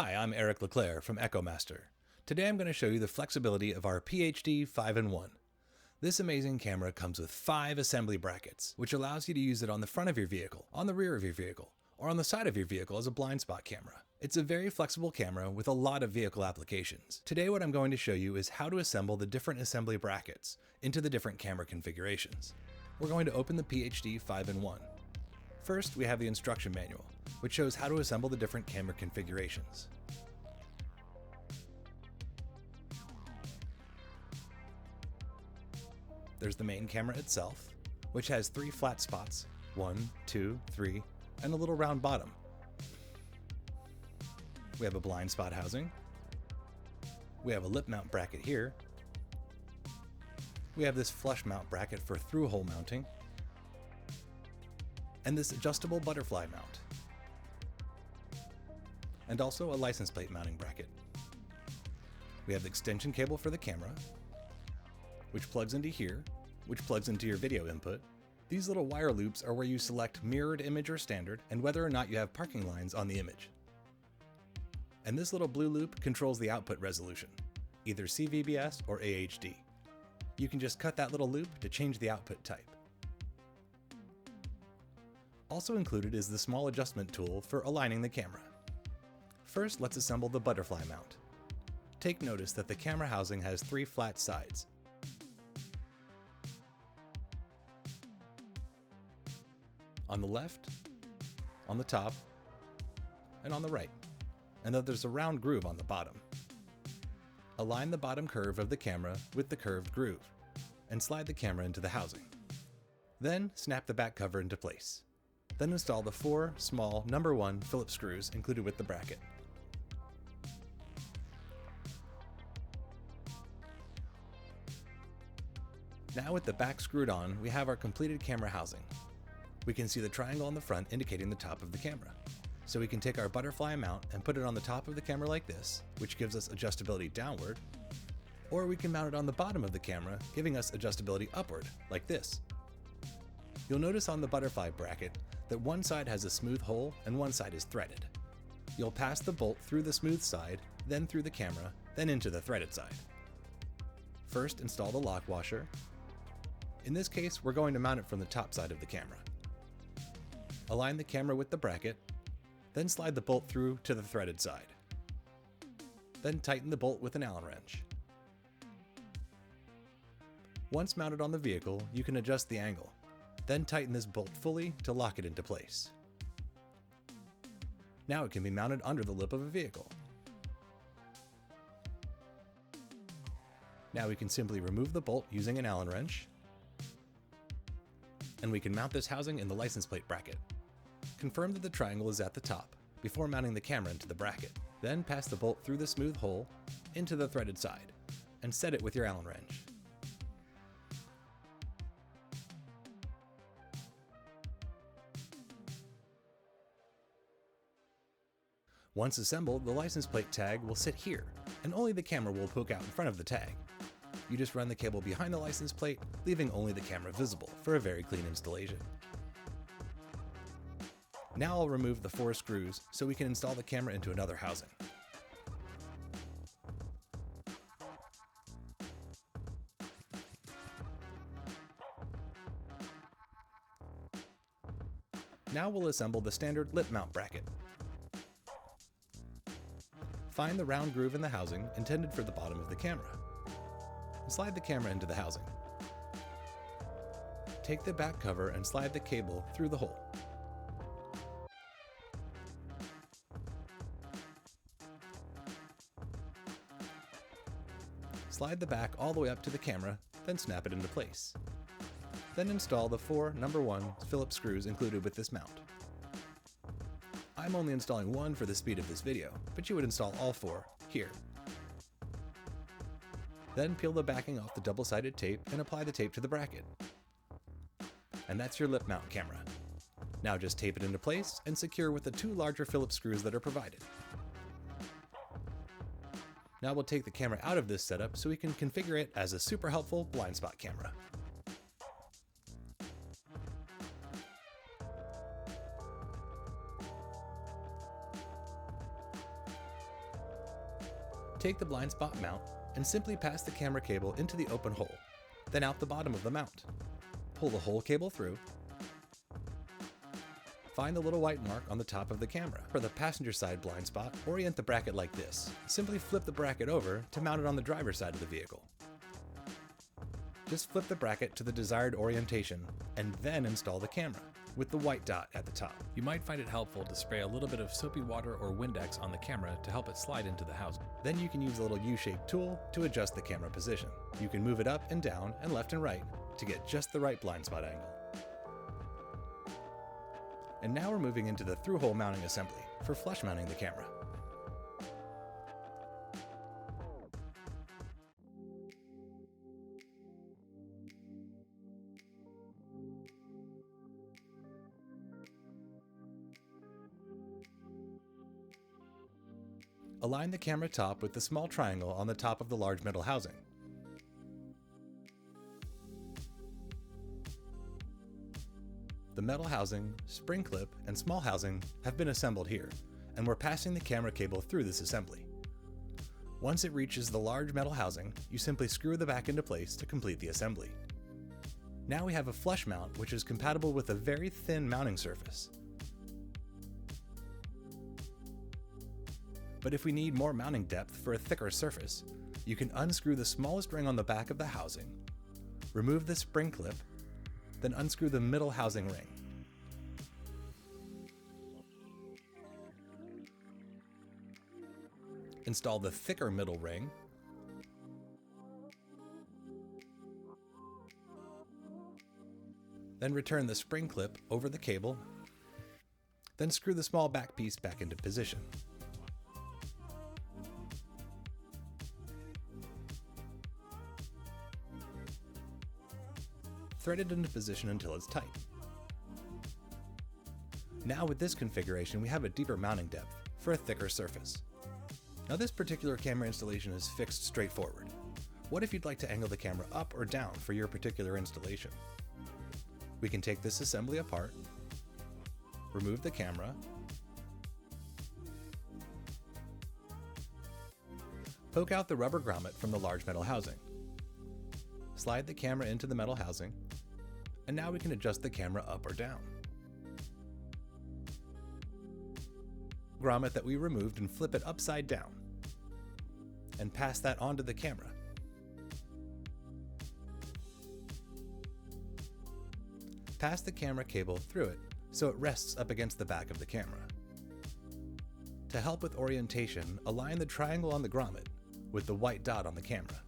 Hi, I'm Eric Leclerc from EchoMaster. Today I'm going to show you the flexibility of our HD 5-in-1. This amazing camera comes with 5 assembly brackets, which allows you to use it on the front of your vehicle, on the rear of your vehicle, or on the side of your vehicle as a blind spot camera. It's a very flexible camera with a lot of vehicle applications. Today what I'm going to show you is how to assemble the different assembly brackets into the different camera configurations. We're going to open the HD 5-in-1. First, we have the instruction manual, which shows how to assemble the different camera configurations. There's the main camera itself, which has 3 flat spots, 1, 2, 3, and a little round bottom. We have a blind spot housing. We have a lip mount bracket here. We have this flush mount bracket for through-hole mounting, and this adjustable butterfly mount, and also a license plate mounting bracket. We have the extension cable for the camera, which plugs into here, which plugs into your video input. These little wire loops are where you select mirrored image or standard and whether or not you have parking lines on the image. And this little blue loop controls the output resolution, either CVBS or AHD. You can just cut that little loop to change the output type. Also included is the small adjustment tool for aligning the camera. First, let's assemble the butterfly mount. Take notice that the camera housing has 3 flat sides. On the left, on the top, and on the right, and that there's a round groove on the bottom. Align the bottom curve of the camera with the curved groove, and slide the camera into the housing. Then snap the back cover into place. Then install the 4 small number 1 Phillips screws included with the bracket. Now with the back screwed on, we have our completed camera housing. We can see the triangle on the front indicating the top of the camera. So we can take our butterfly mount and put it on the top of the camera like this, which gives us adjustability downward, or we can mount it on the bottom of the camera, giving us adjustability upward, like this. You'll notice on the butterfly bracket that one side has a smooth hole and one side is threaded. You'll pass the bolt through the smooth side, then through the camera, then into the threaded side. First, install the lock washer. In this case, we're going to mount it from the top side of the camera. Align the camera with the bracket, then slide the bolt through to the threaded side. Then tighten the bolt with an Allen wrench. Once mounted on the vehicle, you can adjust the angle. Then tighten this bolt fully to lock it into place. Now it can be mounted under the lip of a vehicle. Now we can simply remove the bolt using an Allen wrench, and we can mount this housing in the license plate bracket. Confirm that the triangle is at the top before mounting the camera into the bracket. Then pass the bolt through the smooth hole into the threaded side and set it with your Allen wrench. Once assembled, the license plate tag will sit here, and only the camera will poke out in front of the tag. You just run the cable behind the license plate, leaving only the camera visible for a very clean installation. Now I'll remove the 4 screws so we can install the camera into another housing. Now we'll assemble the standard lip mount bracket. Find the round groove in the housing intended for the bottom of the camera. Slide the camera into the housing. Take the back cover and slide the cable through the hole. Slide the back all the way up to the camera, then snap it into place. Then install the 4 number 1 Phillips screws included with this mount. I'm only installing 1 for the speed of this video, but you would install all 4 here. Then peel the backing off the double-sided tape and apply the tape to the bracket. And that's your lip mount camera. Now just tape it into place and secure with the 2 larger Phillips screws that are provided. Now we'll take the camera out of this setup so we can configure it as a super helpful blind spot camera. Take the blind spot mount and simply pass the camera cable into the open hole, then out the bottom of the mount. Pull the whole cable through. Find the little white mark on the top of the camera. For the passenger side blind spot, orient the bracket like this. Simply flip the bracket over to mount it on the driver's side of the vehicle. Just flip the bracket to the desired orientation and then install the camera with the white dot at the top. You might find it helpful to spray a little bit of soapy water or Windex on the camera to help it slide into the housing. Then you can use the little U-shaped tool to adjust the camera position. You can move it up and down and left and right to get just the right blind spot angle. And now we're moving into the through-hole mounting assembly for flush mounting the camera. Align the camera top with the small triangle on the top of the large metal housing. The metal housing, spring clip, and small housing have been assembled here, and we're passing the camera cable through this assembly. Once it reaches the large metal housing, you simply screw the back into place to complete the assembly. Now we have a flush mount which is compatible with a very thin mounting surface. But if we need more mounting depth for a thicker surface, you can unscrew the smallest ring on the back of the housing, remove the spring clip, then unscrew the middle housing ring. Install the thicker middle ring, then return the spring clip over the cable, then screw the small back piece back into position. Thread it into position until it's tight. Now with this configuration, we have a deeper mounting depth for a thicker surface. Now this particular camera installation is fixed straightforward. What if you'd like to angle the camera up or down for your particular installation? We can take this assembly apart, remove the camera, poke out the rubber grommet from the large metal housing, slide the camera into the metal housing, and now we can adjust the camera up or down. Grommet that we removed and flip it upside down, and pass that onto the camera. Pass the camera cable through it so it rests up against the back of the camera. To help with orientation, align the triangle on the grommet with the white dot on the camera.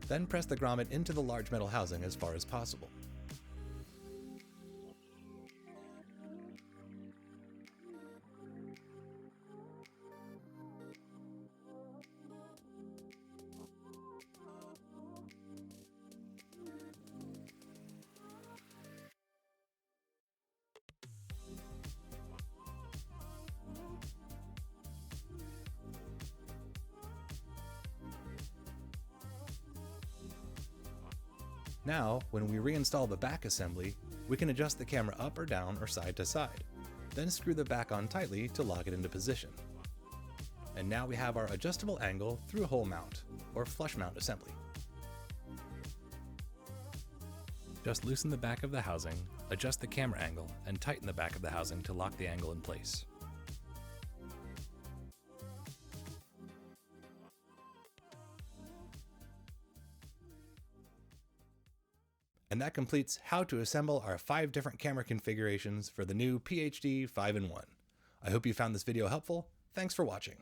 Then press the grommet into the large metal housing as far as possible. Now, when we reinstall the back assembly, we can adjust the camera up or down or side to side, then screw the back on tightly to lock it into position. And now we have our adjustable angle through-hole mount, or flush mount assembly. Just loosen the back of the housing, adjust the camera angle, and tighten the back of the housing to lock the angle in place. And that completes how to assemble our 5 different camera configurations for the new PHD 5-in-1. I hope you found this video helpful. Thanks for watching.